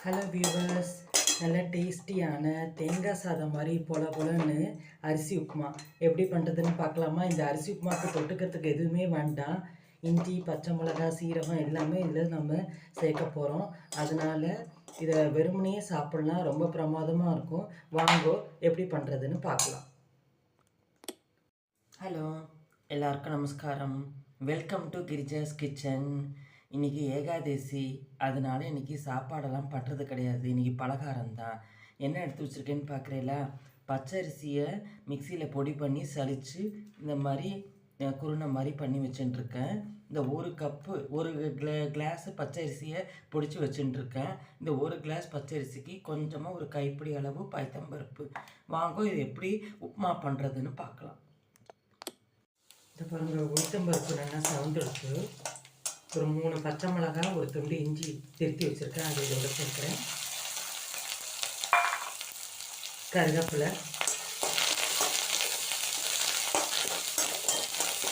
Hello viewers, நல்ல டேஸ்டியான தேங்காய் சாதம் மாதிரி பொலன்னு அரிசி உப்புமா எப்படி பண்ணுறதுன்னு பார்க்கலாமா? இந்த அரிசி உப்புமாவுக்கு தொட்டுக்கிறதுக்கு எதுவுமே வேண்டாம். இஞ்சி, பச்சை மிளகாய், சீரகம் எல்லாமே இதில் நம்ம சேர்க்க போகிறோம். அதனால் இதை வெறுமனையே சாப்பிட்லாம், ரொம்ப பிரமாதமாக இருக்கும். வாங்கோ எப்படி பண்ணுறதுன்னு பார்க்கலாம். ஹலோ, எல்லாருக்கும் நமஸ்காரம். Welcome to Girija's kitchen. இன்றைக்கி ஏகாதசி, அதனால் இன்றைக்கி சாப்பாடெல்லாம் பண்ணுறது கிடையாது. இன்றைக்கி பலகாரம் தான். என்ன எடுத்து வச்சுருக்கேன்னு பார்க்குறீங்களா? பச்சரிசியை மிக்சியில் பொடி பண்ணி சலித்து இந்த மாதிரி குருணை மாதிரி பண்ணி வச்சுட்டுருக்கேன். இந்த ஒரு கப்பு ஒரு கிளாஸு பச்சரிசியை பொடிச்சு வச்சுட்டுருக்கேன். இந்த ஒரு கிளாஸ் பச்சரிசிக்கு கொஞ்சமாக ஒரு கைப்பிடி அளவு பயத்தம்பருப்பு. வாங்க இது எப்படி உப்புமா பண்ணுறதுன்னு பார்க்கலாம். இந்த பாருங்கள், உளுத்தம்பருப்பு நல்லா சவுந்துடுச்சு. ஒரு 3 பச்சை மிளகாய், ஒரு துண்டு இஞ்சி திருத்தி வச்சுருக்கேன், அதை இதோட சேர்க்குறேன். கருவேப்பிலை,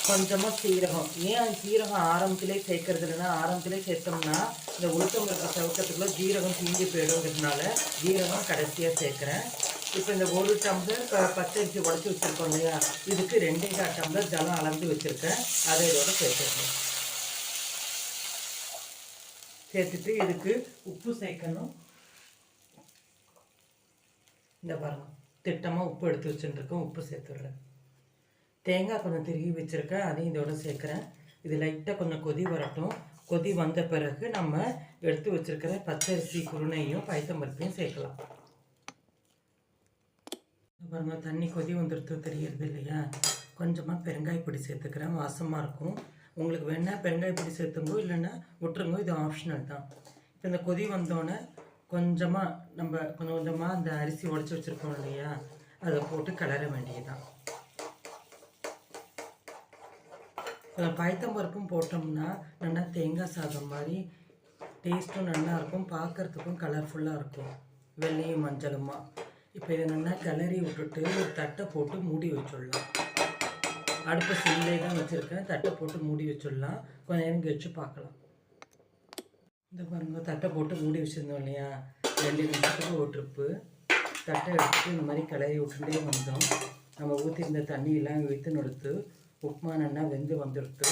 கொஞ்சமாக சீரகம். ஏன் சீரகம் ஆரம்பத்திலே சேர்க்கறது இல்லைன்னா, ஆரம்பத்திலே சேர்த்தோம்னா இந்த உளுத்தம்பருப்பு சவுக்கத்துக்குள்ளே ஜீரகம் தீஞ்சு போயிடுங்கிறதுனால ஜீரகம் கடைசியாக சேர்க்குறேன். இப்போ இந்த 1 டம்ளர் பச்சரிசி உடச்சி வச்சுருக்கோம் இல்லையா, இதுக்கு 2.25 டம்ளர் ஜலம் அளந்து வச்சுருக்கேன், அதை இதோட சேர்த்துருக்கேன். சேர்த்துட்டு இதுக்கு உப்பு சேர்க்கணும். இந்த பாருங்க, திட்டமாக உப்பு எடுத்து வச்சுருக்கேன், உப்பு சேர்த்துடுறேன். தேங்காய் கொஞ்சம் திருகி வச்சுருக்கேன், அதையும் இதோட சேர்க்குறேன். இது லைட்டாக கொஞ்சம் கொதி வரட்டும். கொதி வந்த பிறகு நம்ம எடுத்து வச்சுருக்கிற பச்சரிசி குருணையும் பயத்தம்பருப்பையும் சேர்க்கலாம். பாருங்க, தண்ணி கொதி வந்துடுத்து தெரியுறது இல்லையா? கொஞ்சமாக பெருங்காயப்பொடி சேர்த்துக்கிறேன், வாசமாக இருக்கும். உங்களுக்கு வேணால் பெருங்காயப்பொடி சேர்த்துங்கோ, இல்லைன்னா விட்டுருங்கோ, இது ஆப்ஷனல் தான். இப்போ இந்த கொதி வந்தோடனே கொஞ்சமாக கொஞ்சமாக அந்த அரிசி உடச்சி வச்சுருக்கோம் இல்லையா, அதை போட்டு கிளற வேண்டியதுதான். பயத்தம்பருப்பும் போட்டோம்னா நல்லா தேங்காய் சாதம் மாதிரி டேஸ்ட்டும் நல்லாயிருக்கும், பார்க்குறதுக்கும் கலர்ஃபுல்லாக இருக்கும், வெள்ளையும் மஞ்சளுமா. இப்போ இதை நல்லா கிளறி விட்டுட்டு ஒரு தட்டை போட்டு மூடி வச்சுடலாம். அடுப்பை சில்லே தான் வச்சுருக்கேன், தட்டை போட்டு மூடி வச்சிடலாம். கொஞ்சம் நேரம் கழிச்சு பார்க்கலாம். இந்த பாருங்க, தட்டை போட்டு மூடி வச்சுருந்தோம் இல்லையா, 2 நிமிஷத்துக்கு ஒரு ட்ரிப்பு தட்டை எடுத்துட்டு இந்த மாதிரி கிளறி விட்டுட்டே வந்தோம். நம்ம ஊற்றிருந்த தண்ணியெல்லாம் இழுத்து நொடுத்து உப்புமா நல்லா வெந்து வந்துடுத்து.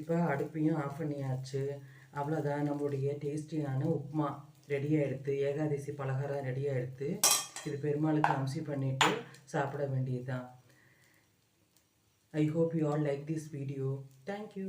இப்போ அடுப்பையும் ஆஃப் பண்ணியாச்சு. அவ்வளோதான், நம்மளுடைய டேஸ்டியான உப்புமா ரெடி ஆகிடுது. ஏகாதசி பலகாரம் ரெடி ஆகிடுது. இது பெருமாளுக்கு அம்சி பண்ணிவிட்டு சாப்பிட வேண்டியது தான். I hope you all like this video. Thank you.